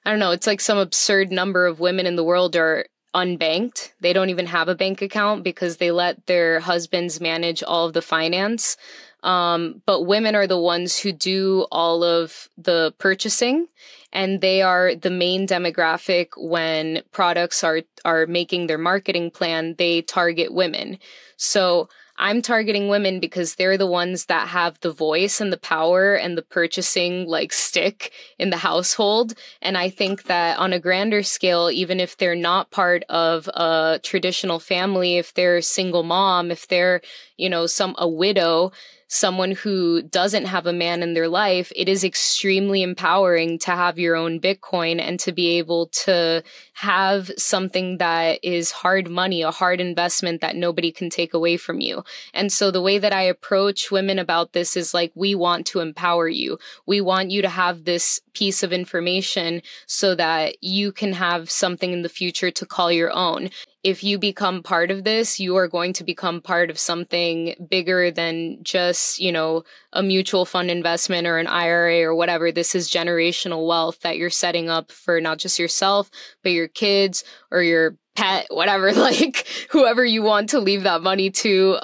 I don't know, it's like some absurd number of women in the world are unbanked. They don't even have a bank account because they let their husbands manage all of the finance. But women are the ones who do all of the purchasing, and they are the main demographic when products are making their marketing plan. They target women. So I'm targeting women because they're the ones that have the voice and the power and the purchasing like stick in the household. And I think that on a grander scale, even if they're not part of a traditional family, if they're a single mom, if they're, a widow, someone who doesn't have a man in their life, it is extremely empowering to have your own Bitcoin and to be able to have something that is hard money, a hard investment that nobody can take away from you. And so the way that I approach women about this is like, we want to empower you. We want you to have this piece of information so that you can have something in the future to call your own. If you become part of this, you are going to become part of something bigger than just, a mutual fund investment or an IRA or whatever. This is generational wealth that you're setting up for not just yourself, but your kids or your pet, whatever, like whoever you want to leave that money to.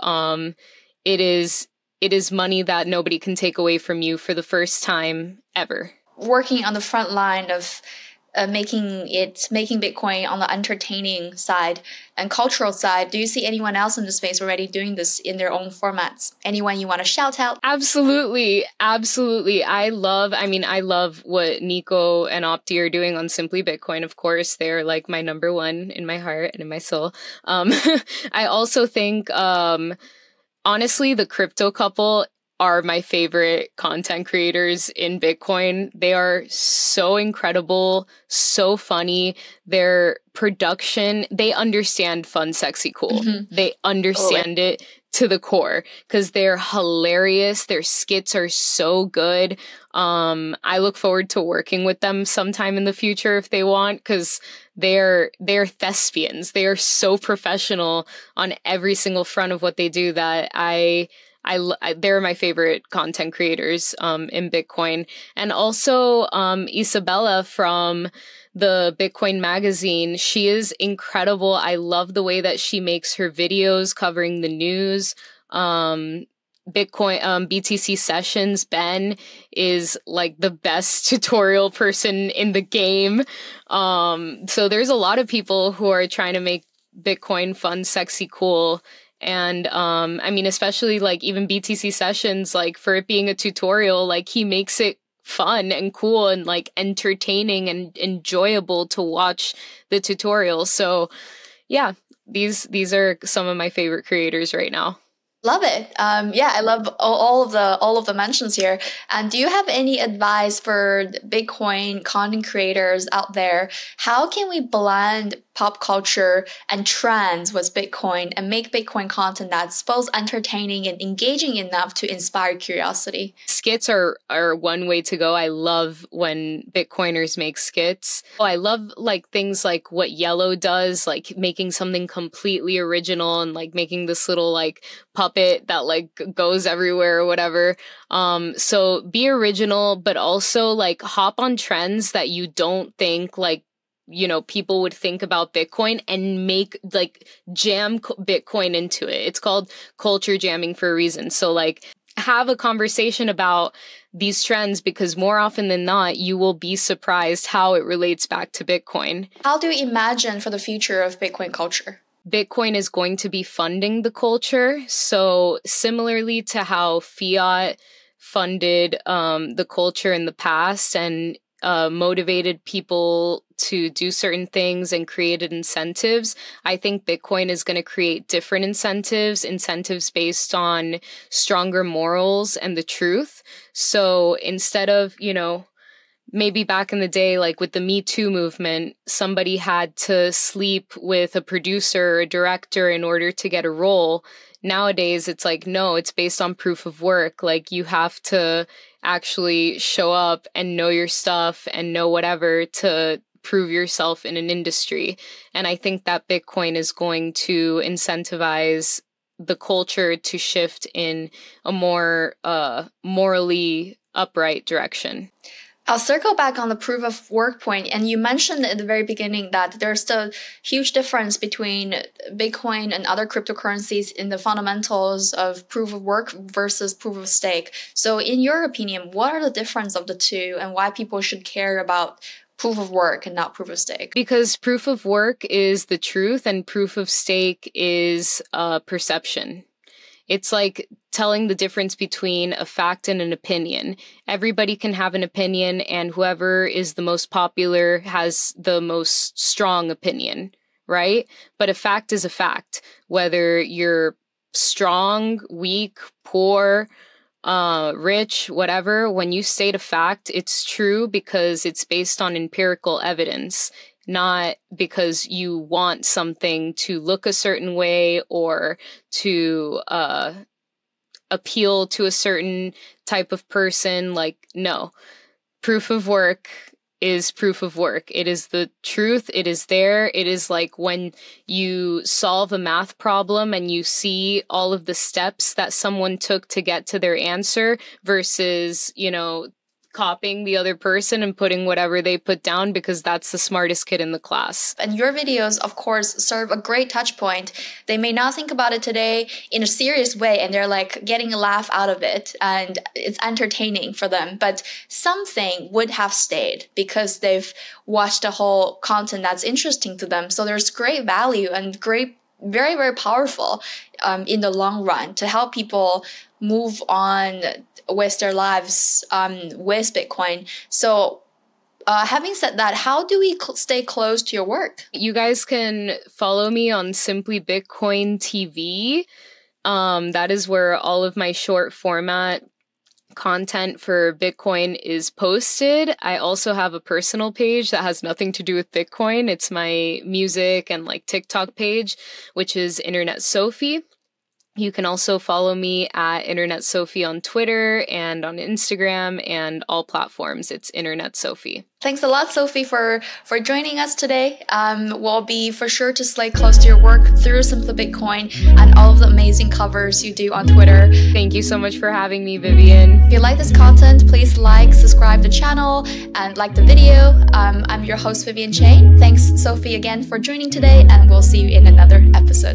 It is money that nobody can take away from you for the first time ever. Working on the front line of making Bitcoin on the entertaining side and cultural side, do you see anyone else in the space already doing this in their own formats? Anyone you want to shout out? Absolutely. I love what Nico and Opti are doing on Simply Bitcoin. Of course, they're like my number one in my heart and in my soul. I also think, honestly, the crypto couple are my favorite content creators in Bitcoin. They are so incredible, so funny. Their production, they understand fun, sexy, cool. Mm-hmm. They understand it to the core because they're hilarious. Their skits are so good. I look forward to working with them sometime in the future if they want, because they're thespians. They are so professional on every single front of what they do that they're my favorite content creators in Bitcoin. And also Isabella from the Bitcoin magazine. She is incredible. I love the way that she makes her videos covering the news. Bitcoin, BTC Sessions, Ben is like the best tutorial person in the game. So there's a lot of people who are trying to make Bitcoin fun, sexy, cool. And I mean, especially like even BTC Sessions, like for it being a tutorial, like he makes it fun and cool and like entertaining and enjoyable to watch the tutorial. So yeah, these are some of my favorite creators right now. Love it. Yeah, I love all of the mentions here. And do you have any advice for Bitcoin content creators out there? How can we blend pop culture and trends with Bitcoin and make Bitcoin content that's both entertaining and engaging enough to inspire curiosity? Skits are one way to go. I love when Bitcoiners make skits. I love like things like what Yellow does, like making something completely original and like making this little like puppet that like goes everywhere or whatever. So be original, but also like hop on trends that you don't think like, you know, people would think about Bitcoin and make like jam Bitcoin into it. It's called culture jamming for a reason. So like have a conversation about these trends because more often than not, you will be surprised how it relates back to Bitcoin. How do you imagine for the future of Bitcoin culture? Bitcoin is going to be funding the culture. So similarly to how fiat funded the culture in the past and motivated people to do certain things and created incentives, I think Bitcoin is going to create different incentives based on stronger morals and the truth. So instead of, you know, maybe back in the day, like with the Me Too movement, somebody had to sleep with a producer or a director in order to get a role. Nowadays, it's like, no, it's based on proof of work. Like you have to actually show up and know your stuff and know whatever to prove yourself in an industry. And I think that Bitcoin is going to incentivize the culture to shift in a more morally upright direction. I'll circle back on the proof of work point. And you mentioned at the very beginning that there's a huge difference between Bitcoin and other cryptocurrencies in the fundamentals of proof of work versus proof of stake. So in your opinion, what are the difference of the two and why people should care about proof of work and not proof of stake? Because proof of work is the truth and proof of stake is perception. It's like telling the difference between a fact and an opinion. Everybody can have an opinion, and whoever is the most popular has the most strong opinion, right? But a fact is a fact. Whether you're strong, weak, poor, rich, whatever, when you state a fact, it's true because it's based on empirical evidence, not because you want something to look a certain way or to appeal to a certain type of person. Like, no, proof of work is proof of work. It is the truth. It is there. It is like when you solve a math problem and you see all of the steps that someone took to get to their answer versus, you know, copying the other person and putting whatever they put down because that's the smartest kid in the class. And your videos, of course, serve a great touch point. They may not think about it today in a serious way and they're like getting a laugh out of it and it's entertaining for them. But something would have stayed because they've watched a whole content that's interesting to them. So there's great value and very, very powerful in the long run to help people move on with their lives with Bitcoin. So having said that, how do we stay close to your work? You guys can follow me on Simply Bitcoin TV. That is where all of my short format content for Bitcoin is posted. I also have a personal page that has nothing to do with Bitcoin. It's my music and like TikTok page, which is Internet Sophi. You can also follow me at Internet Sophi on Twitter and on Instagram and all platforms. It's Internet Sophi. Thanks a lot, Sophie, for joining us today. We'll be for sure to stay close to your work through Simply Bitcoin and all of the amazing covers you do on Twitter. Thank you so much for having me, Vivian. If you like this content, please like, subscribe the channel, and like the video. I'm your host, Vivian Chain. Thanks, Sophie, again for joining today, and we'll see you in another episode.